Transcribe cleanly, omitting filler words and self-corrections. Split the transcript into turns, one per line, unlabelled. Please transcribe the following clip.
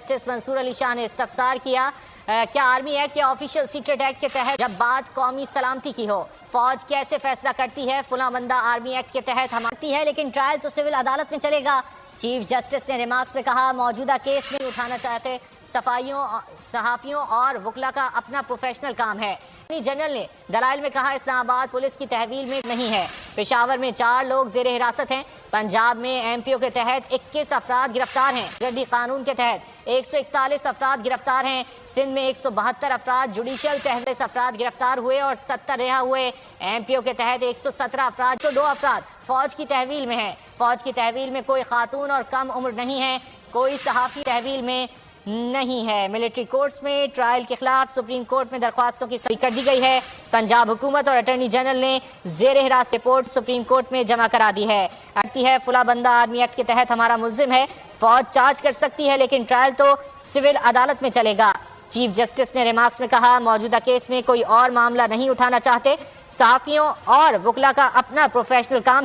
Justice Mansoor Ali Shah ने इस्तफसार किया, क्या आर्मी एक्ट या ऑफिशियल सीक्रेट एक्ट के तहत जब बात कौमी सलामती की हो, फौज कैसे फैसला करती है? फुला बंदा आर्मी एक्ट के तहत हमारी है, लेकिन ट्रायल तो सिविल अदालत में चलेगा। चीफ जस्टिस ने रिमार्क्स में कहा, मौजूदा केस में उठाना चाहते सहाफियों और वकला का अपना प्रोफेशनल काम है। जनरल ने दलाइल में कहा, इस्लामाबाद पुलिस की तहवील में नहीं है। पेशावर में 4 लोग जेर हिरासत हैं। पंजाब में MPO के तहत 21 अफराद गिरफ्तार हैं। गड्डी कानून के तहत 141 अफराद गिरफ्तार हैं। सिंध में 172 अफराद, जुडिशल तहत अफराद गिरफ्तार हुए और 70 रिहा हुए। MPO के तहत 117 अफराद, 102 अफराद फौज की तहवील में है। फौज की तहवील में कोई खातून और कम उम्र नहीं है। कोई सहाफ़ी तहवील में नहीं है। मिलिट्री कोर्ट्स में ट्रायल के खिलाफ सुप्रीम कोर्ट में दरख्वास्तों की सही कर दी गई है। पंजाब हुकूमत और अटॉर्नी जनरल ने जेर हिरासत रिपोर्ट सुप्रीम कोर्ट में जमा करा दी है। फुला बंदा आर्मी एक्ट के तहत हमारा मुल्जिम है। फौज चार्ज कर सकती है, लेकिन ट्रायल तो सिविल अदालत में चलेगा। चीफ जस्टिस ने रिमार्क्स में कहा, मौजूदा केस में कोई और मामला नहीं उठाना चाहते। सहाफियों और वकला का अपना प्रोफेशनल काम